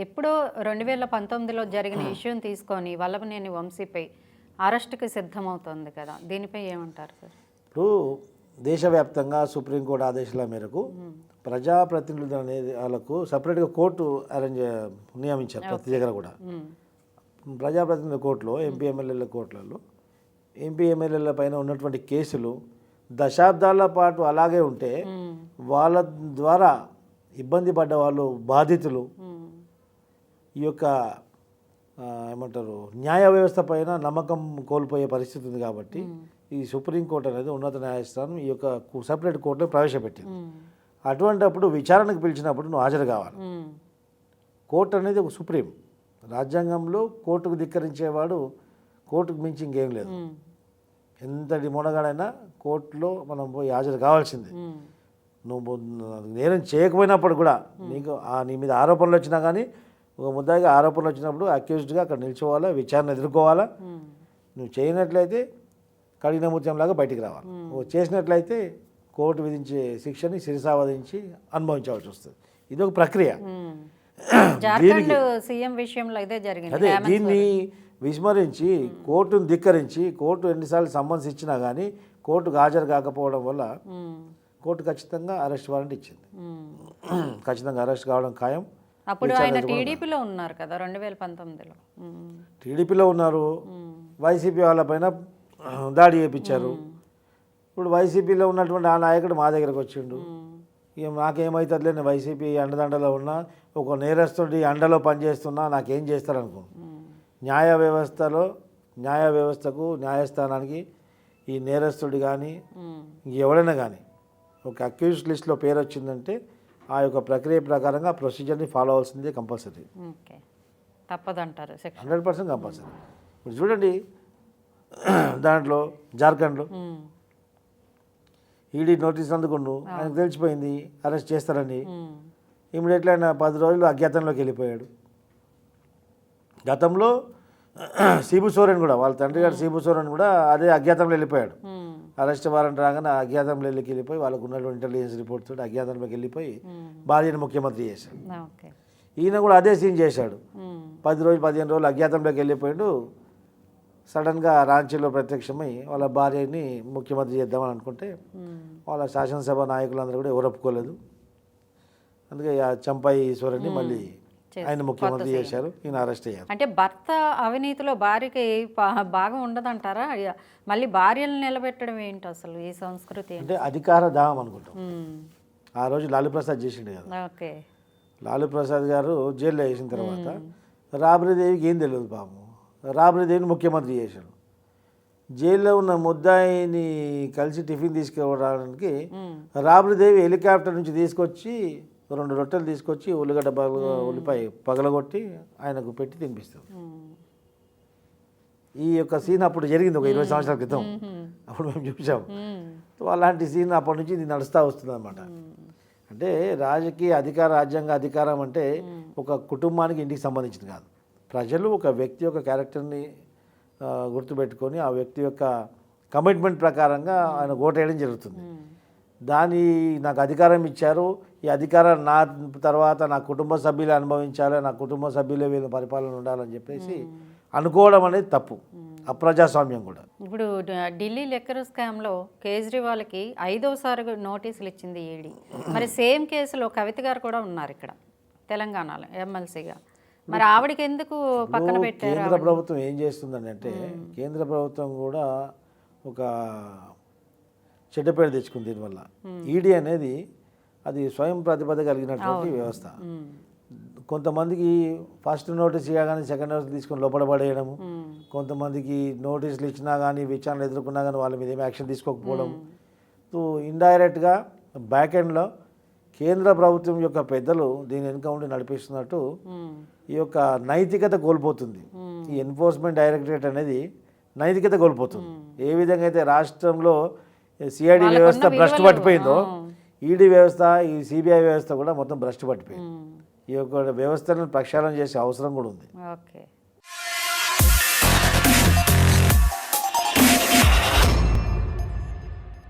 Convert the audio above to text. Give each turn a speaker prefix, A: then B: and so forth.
A: ఎప్పుడో 2019లో జరిగిన ఇష్యూని తీసుకొని వల్లభనేని వంశీపై అరెస్టుకి సిద్ధమవుతోంది కదా, దీనిపై ఏమంటారు సార్?
B: ఇప్పుడు దేశవ్యాప్తంగా సుప్రీంకోర్టు ఆదేశాల మేరకు ప్రజాప్రతినిధులు అనేది వాళ్ళకు సపరేట్గా కోర్టు నియమించారు ప్రతి దగ్గర కూడా. ప్రజాప్రతినిధుల కోర్టులో ఎంపీ ఎమ్మెల్యేల కోర్టులలో ఎంపీ ఎమ్మెల్యేల పైన ఉన్నటువంటి కేసులు దశాబ్దాల పాటు అలాగే ఉంటే వాళ్ళ ద్వారా ఇబ్బంది పడ్డ వాళ్ళు బాధితులు ఈ యొక్క ఏమంటారు న్యాయ వ్యవస్థ పైన నమ్మకం కోల్పోయే పరిస్థితి ఉంది. కాబట్టి ఈ సుప్రీంకోర్టు అనేది ఉన్నత న్యాయస్థానం ఈ యొక్క సపరేట్ కోర్టులో ప్రవేశపెట్టింది. అటువంటిప్పుడు విచారణకు పిలిచినప్పుడు నువ్వు హాజరు కావాలి. కోర్టు అనేది ఒక సుప్రీం రాజ్యాంగంలో కోర్టుకు ధిక్కరించేవాడు కోర్టుకు మించి ఇంకేం లేదు. ఎంతటి మొనగాడైనా కోర్టులో మనం పోయి హాజరు కావాల్సిందే. నువ్వు నేరం చేయకపోయినప్పుడు కూడా నీకు నీ మీద ఆరోపణలు వచ్చినా కానీ ఒక ముద్దాయిగా ఆరోపణలు వచ్చినప్పుడు అక్యూజ్డ్గా అక్కడ నిల్చోవాలా, విచారణ ఎదుర్కోవాలా. నువ్వు చేయనట్లయితే కడిగిన ముత్యంలాగా బయటికి రావాలి. నువ్వు చేసినట్లయితే కోర్టు విధించే శిక్షని శిరసావధించి అనుభవించవలసి వస్తుంది. ఇది ఒక ప్రక్రియ. అదే దీన్ని విస్మరించి కోర్టును ధిక్కరించి కోర్టు ఎన్నిసార్లు సమ్మన్స్ ఇచ్చినా కానీ కోర్టుకు హాజరు కాకపోవడం వల్ల కోర్టు ఖచ్చితంగా అరెస్ట్ వారెంట్ ఇచ్చింది. ఖచ్చితంగా అరెస్ట్ కావడం ఖాయం.
A: అప్పుడు ఆయన టీడీపీలో ఉన్నారు కదా 2019లో.
B: టీడీపీలో ఉన్నారు. వైసీపీ వాళ్ళపైన దాడి చేయించారు. ఇప్పుడు వైసీపీలో ఉన్నటువంటి ఆ నాయకుడు మా దగ్గరకు వచ్చిండు. ఇక నాకేమవుతుందిలే, నేను వైసీపీ అండదండలో ఉన్నా, ఒక నేరస్తుడి అండలో పనిచేస్తున్నా, నాకేం చేస్తారనుకో. న్యాయ వ్యవస్థకు న్యాయస్థానానికి ఈ నేరస్తుడి కానీ ఇంకెవరైనా కానీ ఒక అక్యూజ్ లిస్ట్లో పేరు వచ్చిందంటే ఆ యొక్క ప్రక్రియ ప్రకారంగా ప్రొసీజర్ని ఫాలో అవ్వాల్సిందే కంపల్సరీ.
A: తప్పదంటారు
B: 100% కంపల్సరీ. ఇప్పుడు చూడండి దాంట్లో జార్ఖండ్లో ఈడీ నోటీస్ అందుకుండు, ఆయనకు తెలిసిపోయింది అరెస్ట్ చేస్తారని. ఇమీడియట్లీ ఆయన 10 రోజులు అజ్ఞాతంలోకి వెళ్ళిపోయాడు. గతంలో శిబు సోరెన్ కూడా వాళ్ళ తండ్రి గారు శిబు సోరెన్ కూడా అదే అజ్ఞాతంలో వెళ్ళిపోయాడు. అరెస్ట్ వారెంట్ రాగానే అజ్ఞాతంలో వెళ్ళిపోయి వాళ్ళకు ఉన్నటువంటి ఇంటెలిజెన్స్ రిపోర్ట్ తోటి అజ్ఞాతంలోకి వెళ్ళిపోయి భార్యను ముఖ్యమంత్రి చేశాడు. ఈయన కూడా అదే సీన్ చేశాడు. 10-15 రోజులు అజ్ఞాతంలోకి వెళ్ళిపోయాడు. సడన్గా రాంచీలో ప్రత్యక్షమై వాళ్ళ భార్యని ముఖ్యమంత్రి చేద్దామని అనుకుంటే వాళ్ళ శాసనసభ నాయకులందరూ కూడా ఎవరు ఒప్పుకోలేదు. అందుకే చంపాయి ఈశ్వరుని మళ్ళీ ఆయన ముఖ్యమంత్రి చేశారు. ఈయన అరెస్ట్ అయ్యారు.
A: అంటే భర్త అవినీతిలో భార్యకి భాగం ఉండదంటారా? మళ్ళీ భార్యలు నిలబెట్టడం ఏంటి అసలు ఈ సంస్కృతి?
B: అంటే అధికార దాహం అనుకుంటాం. ఆ రోజు లాలూ ప్రసాద్ చేసిండు కదా. లాలూ ప్రసాద్ గారు జైల్లో వేసిన తర్వాత రాబ్రీదేవికి ఏం తెలియదు పాపం. రాబ్రీదేవిని ముఖ్యమంత్రి చేశాడు. జైల్లో ఉన్న ముద్దాయిని కలిసి టిఫిన్ తీసుకురావడానికి రాబ్రీదేవి హెలికాప్టర్ నుంచి తీసుకొచ్చి 2 రొట్టెలు తీసుకొచ్చి ఉల్లిపాయ పగలగొట్టి ఆయనకు పెట్టి తినిపిస్తుంది. ఈ యొక్క సీన్ అప్పుడు జరిగింది ఒక 20 సంవత్సరాల క్రితం. అప్పుడు మేము చూసాం. అలాంటి సీన్ అప్పటి నుంచి ఇది నడుస్తూ వస్తుంది అన్నమాట. అంటే రాజ్యాంగ అధికారం అంటే ఒక కుటుంబానికి ఇంటికి సంబంధించింది కాదు. ప్రజలు ఒక వ్యక్తి యొక్క క్యారెక్టర్ని గుర్తుపెట్టుకొని ఆ వ్యక్తి యొక్క కమిట్మెంట్ ప్రకారంగా ఆయన ఓటేయడం జరుగుతుంది. నాకు అధికారం ఇచ్చారు, ఈ అధికారం నా తర్వాత నా కుటుంబ సభ్యులే అనుభవించాలి, నా కుటుంబ సభ్యులే వీళ్ళ పరిపాలన ఉండాలని చెప్పేసి అనుకోవడం అనేది తప్పు, అప్రజాస్వామ్యం కూడా.
A: ఇప్పుడు ఢిల్లీ లెక్కర్ స్కామ్లో కేజ్రీవాల్కి 5వసారి నోటీసులు ఇచ్చింది ఈడీ. మరి సేమ్ కేసులో కవిత గారు కూడా ఉన్నారు ఇక్కడ తెలంగాణలో ఎమ్మెల్సీగా. మరి ఆవిడకి ఎందుకు పక్కన పెట్టారు?
B: కేంద్ర ప్రభుత్వం ఏం చేస్తుందని అంటే కేంద్ర ప్రభుత్వం కూడా ఒక చెడ్డపేరు తెచ్చుకుంది దీనివల్ల. ఈడీ అనేది అది స్వయం ప్రతిపత్తి కలిగినటువంటి వ్యవస్థ. కొంతమందికి ఫస్ట్ నోటీస్ ఇవ్వగానే సెకండ్ నోటీస్ తీసుకొని లోపల పడేయడము, కొంతమందికి నోటీసులు ఇచ్చినా కానీ విచారణ ఎదుర్కొన్నా కానీ వాళ్ళ మీద ఏమి యాక్షన్ తీసుకోకపోవడం. సో ఇండైరెక్ట్గా బ్యాక్ ఎండ్లో కేంద్ర ప్రభుత్వం యొక్క పెద్దలు దీని వెనుక ఉండి నడిపిస్తున్నట్టు ఈ యొక్క నైతికత కోల్పోతుంది. ఈ ఎన్ఫోర్స్మెంట్ డైరెక్టరేట్ అనేది నైతికత కోల్పోతుంది. ఏ విధంగా అయితే రాష్ట్రంలో సిఐడి వ్యవస్థ భ్రష్టు పట్టిపోయిందో ఈడీ వ్యవస్థ, ఈ సిబిఐ వ్యవస్థ కూడా మొత్తం భ్రష్టు పట్టిపోయింది. ఈ యొక్క వ్యవస్థను ప్రక్షాళన చేసే అవసరం కూడా ఉంది.